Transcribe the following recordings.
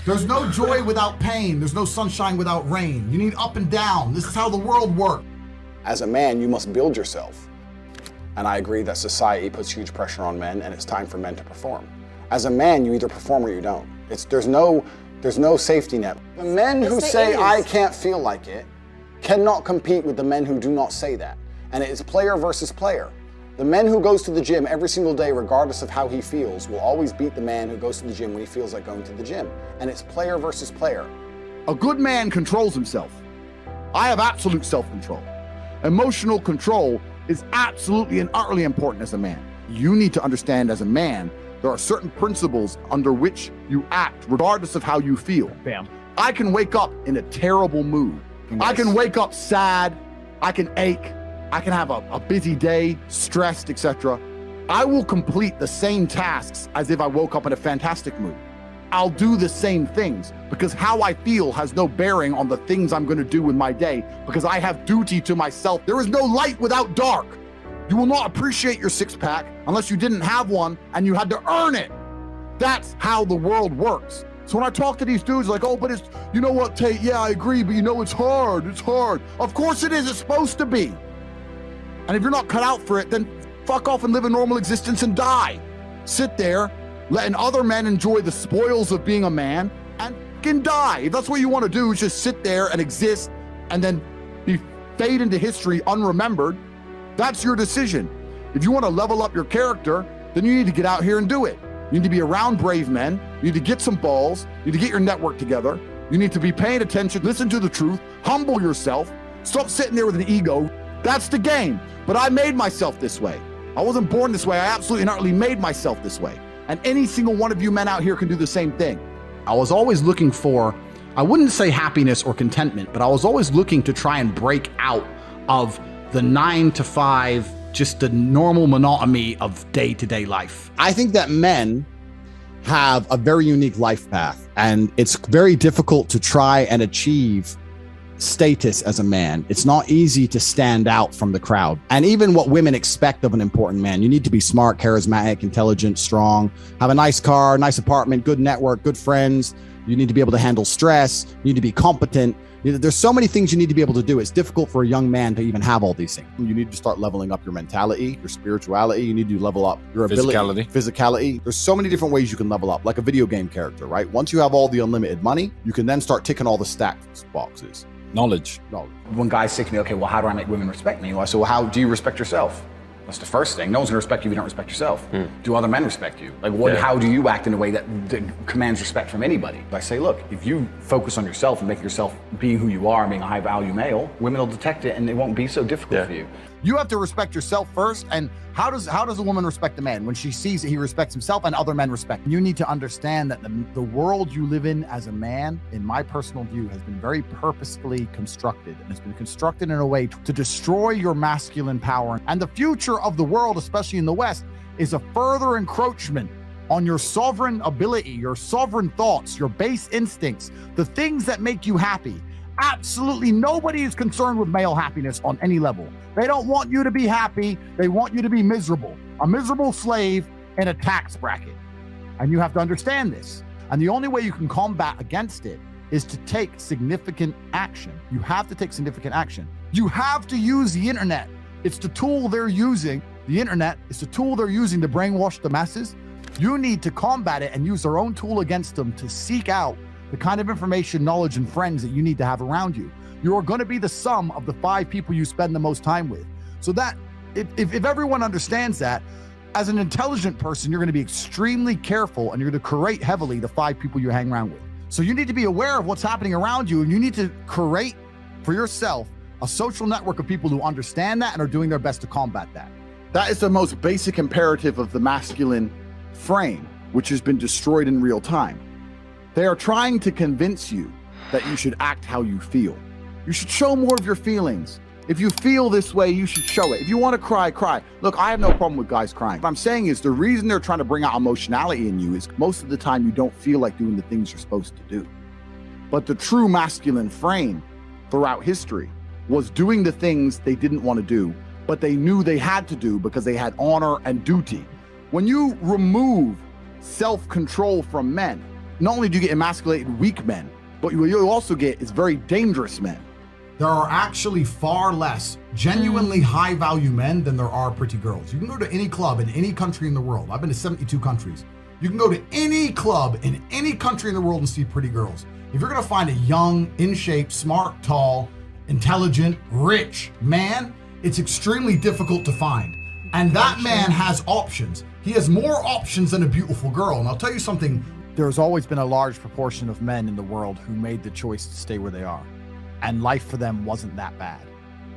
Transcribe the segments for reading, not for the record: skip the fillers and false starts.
There's no joy without pain. There's no sunshine without rain. You need up and down. This is how the world works. As a man, you must build yourself. And I agree that society puts huge pressure on men, and it's time for men to perform. As a man, you either perform or you don't. There's no safety net. The men who say, I can't feel like it, cannot compete with the men who do not say that. And it is player versus player. The man who goes to the gym every single day, regardless of how he feels, will always beat the man who goes to the gym when he feels like going to the gym. And it's player versus player. A good man controls himself. I have absolute self-control. Emotional control is absolutely and utterly important as a man. You need to understand as a man, there are certain principles under which you act regardless of how you feel. Bam. I can wake up in a terrible mood. Nice. I can wake up sad. I can ache. I can have a busy day, stressed, etc. I will complete the same tasks as if I woke up in a fantastic mood. I'll do the same things because how I feel has no bearing on the things I'm going to do in my day because I have duty to myself. There is no light without dark. You will not appreciate your six-pack unless you didn't have one and you had to earn it. That's how the world works. So when I talk to these dudes like, oh, but it's, you know what, Tate, yeah, I agree, but you know, it's hard. Of course it is, it's supposed to be. And if you're not cut out for it, then fuck off and live a normal existence and die. Sit there, letting other men enjoy the spoils of being a man and fucking die. If that's what you want to do, is just sit there and exist and then fade into history unremembered, that's your decision. If you want to level up your character, then you need to get out here and do it. You need to be around brave men. You need to get some balls. You need to get your network together. You need to be paying attention, listen to the truth, humble yourself, stop sitting there with an ego. That's the game. But I made myself this way. I wasn't born this way. I absolutely and utterly made myself this way. And any single one of you men out here can do the same thing. I was always looking for, I wouldn't say happiness or contentment, but I was always looking to try and break out of the 9 to 5, just the normal monotony of day-to-day life. I think that men have a very unique life path, and it's very difficult to try and achieve status as a man. It's not easy to stand out from the crowd. And even what women expect of an important man, you need to be smart, charismatic, intelligent, strong, have a nice car, nice apartment, good network, good friends. You need to be able to handle stress. You need to be competent. There's so many things you need to be able to do. It's difficult for a young man to even have all these things. You need to start leveling up your mentality, your spirituality. You need to level up your ability, physicality. There's so many different ways you can level up, like a video game character, right? Once you have all the unlimited money, you can then start ticking all the stats boxes. Knowledge. When guys say to me, okay, well, how do I make women respect me? Well, I say, well, how do you respect yourself? That's the first thing. No one's gonna respect you if you don't respect yourself. Do other men respect you? Like, how do you act in a way that commands respect from anybody? I say, look, if you focus on yourself and make yourself being who you are, being a high value male, women will detect it and it won't be so difficult for you. You have to respect yourself first. And how does a woman respect a man? When she sees that he respects himself and other men respect. You need to understand that the world you live in as a man, in my personal view, has been very purposefully constructed. And it's been constructed in a way to destroy your masculine power. And the future of the world, especially in the West, is a further encroachment on your sovereign ability, your sovereign thoughts, your base instincts, the things that make you happy. Absolutely nobody is concerned with male happiness on any level. They don't want you to be happy. They want you to be miserable, a miserable slave in a tax bracket. And you have to understand this. And the only way you can combat against it is to take significant action. You have to take significant action. You have to use the internet. It's the tool they're using. The internet is the tool they're using to brainwash the masses. You need to combat it and use their own tool against them to seek out the kind of information, knowledge, and friends that you need to have around you. You're going to be the sum of the 5 people you spend the most time with. So that if everyone understands that, as an intelligent person, you're going to be extremely careful and you're going to curate heavily the 5 people you hang around with. So you need to be aware of what's happening around you, and you need to curate for yourself a social network of people who understand that and are doing their best to combat that. That is the most basic imperative of the masculine frame, which has been destroyed in real time. They are trying to convince you that you should act how you feel. You should show more of your feelings. If you feel this way, you should show it. If you want to cry, cry. Look, I have no problem with guys crying. What I'm saying is the reason they're trying to bring out emotionality in you is most of the time you don't feel like doing the things you're supposed to do. But the true masculine frame throughout history was doing the things they didn't want to do, but they knew they had to do because they had honor and duty. When you remove self-control from men, not only do you get emasculated weak men, but what you also get is very dangerous men. There are actually far less genuinely high value men than there are pretty girls. You can go to any club in any country in the world. I've been to 72 countries. You can go to any club in any country in the world and see pretty girls. If you're gonna find a young, in shape, smart, tall, intelligent, rich man, it's extremely difficult to find. And that man has options. He has more options than a beautiful girl. And I'll tell you something. There's always been a large proportion of men in the world who made the choice to stay where they are. And life for them wasn't that bad.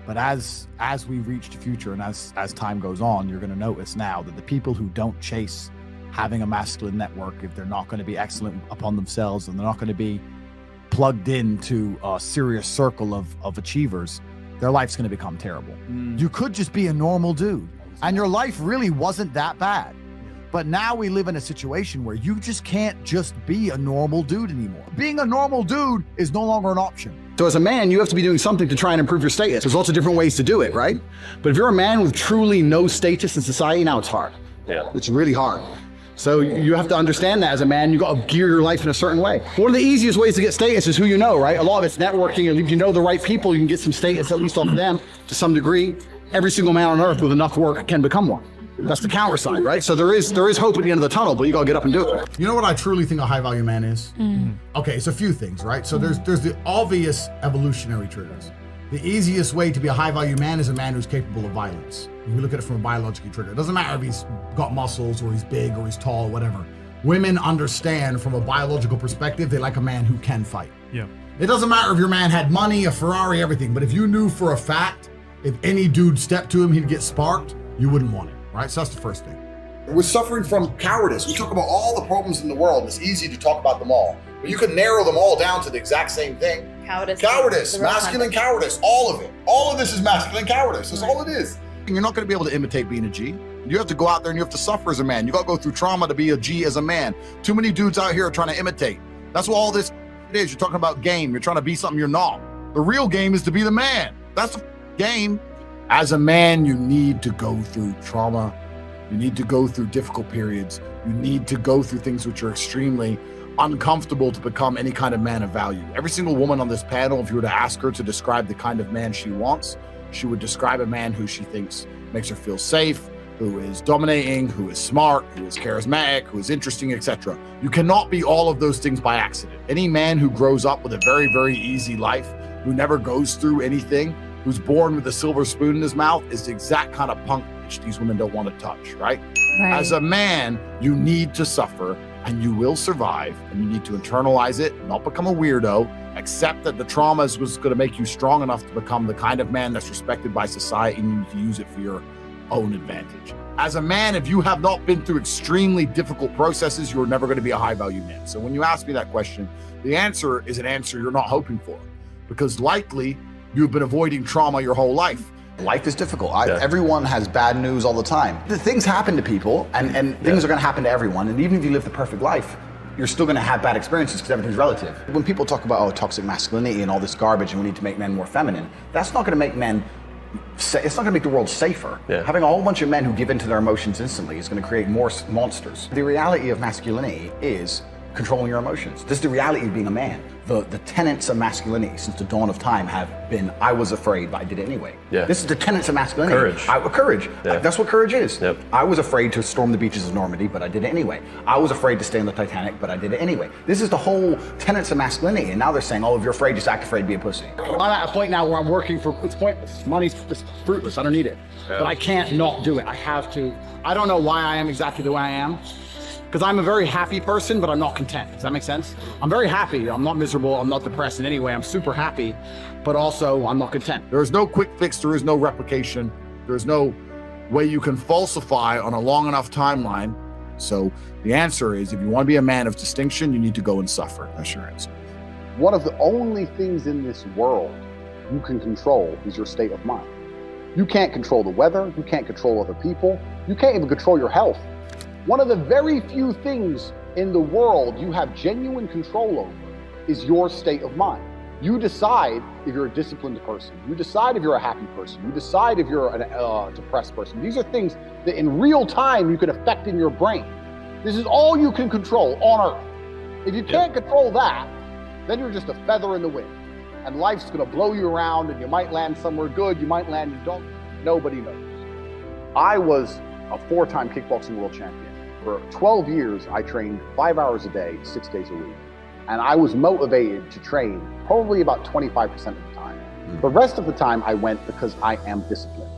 But as we reach the future and as time goes on, you're gonna notice now that the people who don't chase having a masculine network, if they're not gonna be excellent upon themselves and they're not gonna be plugged into a serious circle of achievers, their life's gonna become terrible. You could just be a normal dude and your life really wasn't that bad. But now we live in a situation where you just can't just be a normal dude anymore. Being a normal dude is no longer an option. So as a man, you have to be doing something to try and improve your status. There's lots of different ways to do it, right? But if you're a man with truly no status in society, now it's hard. Yeah. It's really hard. So you have to understand that as a man, you got to gear your life in a certain way. One of the easiest ways to get status is who you know, right? A lot of it's networking, and if you know the right people, you can get some status at least off of them to some degree. Every single man on earth with enough work can become one. That's the counter side, right? So there is hope at the end of the tunnel, but you gotta get up and do it. You know what I truly think a high value man is? Okay, it's a few things, right? So there's the obvious evolutionary triggers. The easiest way to be a high value man is a man who's capable of violence. If we look at it from a biological trigger, it doesn't matter if he's got muscles or he's big or he's tall or whatever. Women understand from a biological perspective, they like a man who can fight. Yeah. It doesn't matter if your man had money, a Ferrari, everything, but if you knew for a fact, if any dude stepped to him, he'd get sparked, you wouldn't want it. Right? So that's the first thing. We're suffering from cowardice. We talk about all the problems in the world. It's easy to talk about them all, but you can narrow them all down to the exact same thing. Cowardice, masculine cowardice, all of it. All of this is masculine cowardice. That's all it is. You're not going to be able to imitate being a G. You have to go out there and you have to suffer as a man. You got to go through trauma to be a G as a man. Too many dudes out here are trying to imitate. That's what all this is. You're talking about game. You're trying to be something you're not. The real game is to be the man. That's the game. As a man, you need to go through trauma. You need to go through difficult periods. You need to go through things which are extremely uncomfortable to become any kind of man of value. Every single woman on this panel, if you were to ask her to describe the kind of man she wants, she would describe a man who she thinks makes her feel safe, who is dominating, who is smart, who is charismatic, who is interesting, etc. You cannot be all of those things by accident. Any man who grows up with a very, very easy life, who never goes through anything, who's born with a silver spoon in his mouth is the exact kind of punk which these women don't want to touch, right? As a man, you need to suffer and you will survive, and you need to internalize it, not become a weirdo, accept that the trauma is going to make you strong enough to become the kind of man that's respected by society, and you need to use it for your own advantage. As a man, if you have not been through extremely difficult processes, you're never going to be a high value man. So when you ask me that question, the answer is an answer you're not hoping for, because likely you've been avoiding trauma your whole life. Life is difficult. Everyone has bad news all the time. The things happen to people, and things are going to happen to everyone. And even if you live the perfect life, you're still going to have bad experiences because everything's relative. When people talk about toxic masculinity and all this garbage, and we need to make men more feminine, that's not going to make men. It's not going to make the world safer. Having a whole bunch of men who give in to their emotions instantly is going to create more monsters. The reality of masculinity is controlling your emotions. This is the reality of being a man. The tenets of masculinity since the dawn of time have been, I was afraid, but I did it anyway. This is the tenets of masculinity. Courage. That's what courage is. I was afraid to storm the beaches of Normandy, but I did it anyway. I was afraid to stay on the Titanic, but I did it anyway. This is the whole tenets of masculinity, and now they're saying, oh, if you're afraid, just act afraid, be a pussy. I'm at a point now where I'm working for, it's pointless. Money's just fruitless, I don't need it. But I can't not do it, I have to. I don't know why I am exactly the way I am. Because I'm a very happy person, but I'm not content. Does that make sense? I'm very happy. I'm not miserable. I'm not depressed in any way. I'm super happy, but also I'm not content. There is no quick fix. There is no replication. There is no way you can falsify on a long enough timeline. So the answer is, if you want to be a man of distinction, you need to go and suffer. That's your answer. One of the only things in this world you can control is your state of mind. You can't control the weather. You can't control other people. You can't even control your health. One of the very few things in the world you have genuine control over is your state of mind. You decide if you're a disciplined person. You decide if you're a happy person. You decide if you're a depressed person. These are things that in real time you can affect in your brain. This is all you can control on Earth. If you can't control that, then you're just a feather in the wind. And life's gonna blow you around, and you might land somewhere good, you might land in don't. Nobody knows. I was a 4-time kickboxing world champion. For 12 years, I trained 5 hours a day, 6 days a week. And I was motivated to train probably about 25% of the time. The rest of the time I went because I am disciplined.